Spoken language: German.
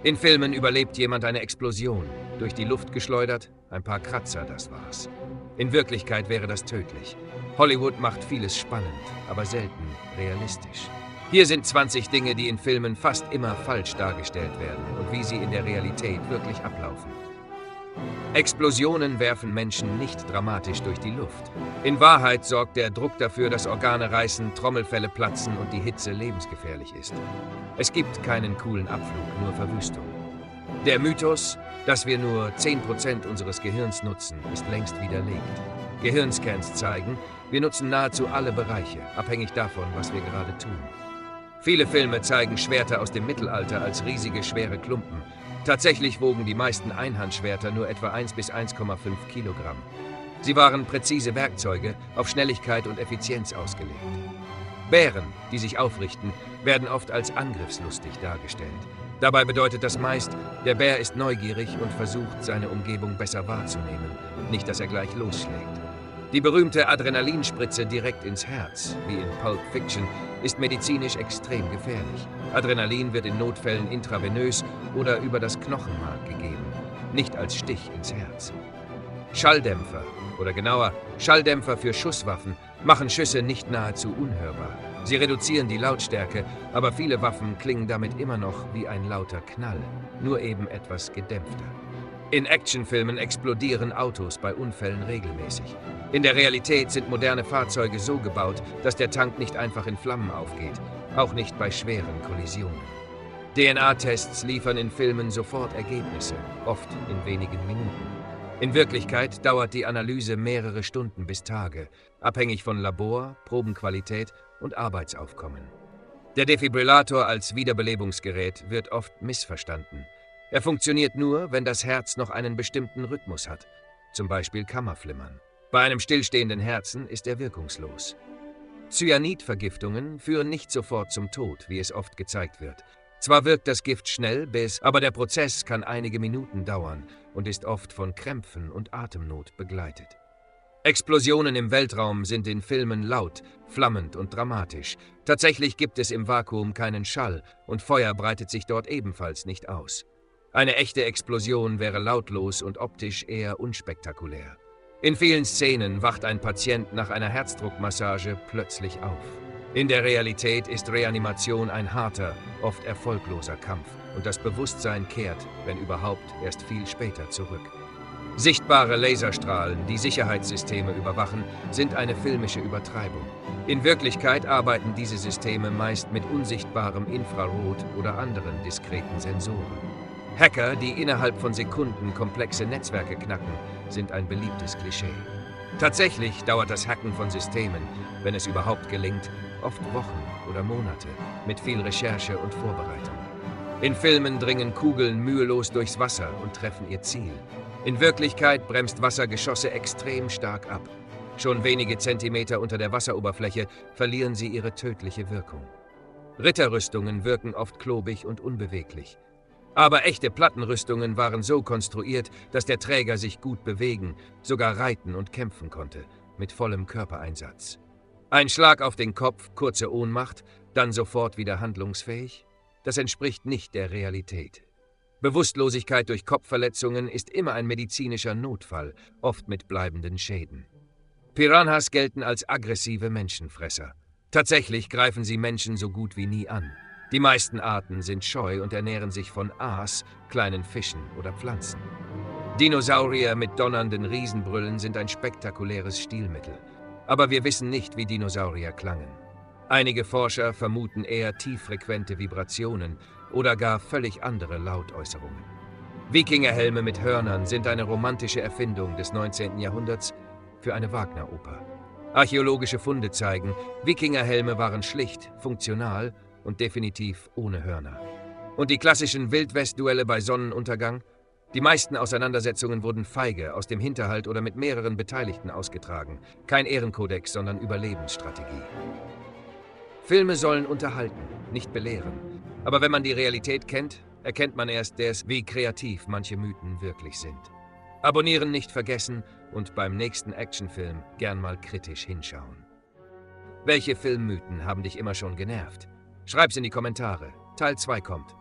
In Filmen überlebt jemand eine Explosion. Durch die Luft geschleudert, ein paar Kratzer, das war's. In Wirklichkeit wäre das tödlich. Hollywood macht vieles spannend, aber selten realistisch. Hier sind 20 Dinge, die in Filmen fast immer falsch dargestellt werden und wie sie in der Realität wirklich ablaufen. Explosionen werfen Menschen nicht dramatisch durch die Luft. In Wahrheit sorgt der Druck dafür, dass Organe reißen, Trommelfelle platzen und die Hitze lebensgefährlich ist. Es gibt keinen coolen Abflug, nur Verwüstung. Der Mythos, dass wir nur 10% unseres Gehirns nutzen, ist längst widerlegt. Gehirnscans zeigen, wir nutzen nahezu alle Bereiche, abhängig davon, was wir gerade tun. Viele Filme zeigen Schwerter aus dem Mittelalter als riesige, schwere Klumpen. Tatsächlich wogen die meisten Einhandschwerter nur etwa 1 bis 1,5 Kilogramm. Sie waren präzise Werkzeuge, auf Schnelligkeit und Effizienz ausgelegt. Bären, die sich aufrichten, werden oft als angriffslustig dargestellt. Dabei bedeutet das meist, der Bär ist neugierig und versucht, seine Umgebung besser wahrzunehmen, nicht dass er gleich losschlägt. Die berühmte Adrenalinspritze direkt ins Herz, wie in Pulp Fiction, ist medizinisch extrem gefährlich. Adrenalin wird in Notfällen intravenös oder über das Knochenmark gegeben, nicht als Stich ins Herz. Schalldämpfer, oder genauer Schalldämpfer für Schusswaffen, machen Schüsse nicht nahezu unhörbar. Sie reduzieren die Lautstärke, aber viele Waffen klingen damit immer noch wie ein lauter Knall, nur eben etwas gedämpfter. In Actionfilmen explodieren Autos bei Unfällen regelmäßig. In der Realität sind moderne Fahrzeuge so gebaut, dass der Tank nicht einfach in Flammen aufgeht, auch nicht bei schweren Kollisionen. DNA-Tests liefern in Filmen sofort Ergebnisse, oft in wenigen Minuten. In Wirklichkeit dauert die Analyse mehrere Stunden bis Tage, abhängig von Labor, Probenqualität und Arbeitsaufkommen. Der Defibrillator als Wiederbelebungsgerät wird oft missverstanden. Er funktioniert nur, wenn das Herz noch einen bestimmten Rhythmus hat, zum Beispiel Kammerflimmern. Bei einem stillstehenden Herzen ist er wirkungslos. Cyanidvergiftungen führen nicht sofort zum Tod, wie es oft gezeigt wird. Zwar wirkt das Gift schnell, aber der Prozess kann einige Minuten dauern und ist oft von Krämpfen und Atemnot begleitet. Explosionen im Weltraum sind in Filmen laut, flammend und dramatisch. Tatsächlich gibt es im Vakuum keinen Schall und Feuer breitet sich dort ebenfalls nicht aus. Eine echte Explosion wäre lautlos und optisch eher unspektakulär. In vielen Szenen wacht ein Patient nach einer Herzdruckmassage plötzlich auf. In der Realität ist Reanimation ein harter, oft erfolgloser Kampf und das Bewusstsein kehrt, wenn überhaupt, erst viel später zurück. Sichtbare Laserstrahlen, die Sicherheitssysteme überwachen, sind eine filmische Übertreibung. In Wirklichkeit arbeiten diese Systeme meist mit unsichtbarem Infrarot oder anderen diskreten Sensoren. Hacker, die innerhalb von Sekunden komplexe Netzwerke knacken, sind ein beliebtes Klischee. Tatsächlich dauert das Hacken von Systemen, wenn es überhaupt gelingt, oft Wochen oder Monate, mit viel Recherche und Vorbereitung. In Filmen dringen Kugeln mühelos durchs Wasser und treffen ihr Ziel. In Wirklichkeit bremst Wasser Geschosse extrem stark ab. Schon wenige Zentimeter unter der Wasseroberfläche verlieren sie ihre tödliche Wirkung. Ritterrüstungen wirken oft klobig und unbeweglich. Aber echte Plattenrüstungen waren so konstruiert, dass der Träger sich gut bewegen, sogar reiten und kämpfen konnte, mit vollem Körpereinsatz. Ein Schlag auf den Kopf, kurze Ohnmacht, dann sofort wieder handlungsfähig? Das entspricht nicht der Realität. Bewusstlosigkeit durch Kopfverletzungen ist immer ein medizinischer Notfall, oft mit bleibenden Schäden. Piranhas gelten als aggressive Menschenfresser. Tatsächlich greifen sie Menschen so gut wie nie an. Die meisten Arten sind scheu und ernähren sich von Aas, kleinen Fischen oder Pflanzen. Dinosaurier mit donnernden Riesenbrüllen sind ein spektakuläres Stilmittel. Aber wir wissen nicht, wie Dinosaurier klangen. Einige Forscher vermuten eher tieffrequente Vibrationen oder gar völlig andere Lautäußerungen. Wikingerhelme mit Hörnern sind eine romantische Erfindung des 19. Jahrhunderts für eine Wagner-Oper. Archäologische Funde zeigen, Wikingerhelme waren schlicht, funktional und definitiv ohne Hörner. Und die klassischen Wild-West-Duelle bei Sonnenuntergang? Die meisten Auseinandersetzungen wurden feige, aus dem Hinterhalt oder mit mehreren Beteiligten ausgetragen. Kein Ehrenkodex, sondern Überlebensstrategie. Filme sollen unterhalten, nicht belehren. Aber wenn man die Realität kennt, erkennt man erst, wie kreativ manche Mythen wirklich sind. Abonnieren nicht vergessen und beim nächsten Actionfilm gern mal kritisch hinschauen. Welche Filmmythen haben dich immer schon genervt? Schreib's in die Kommentare. Teil 2 kommt.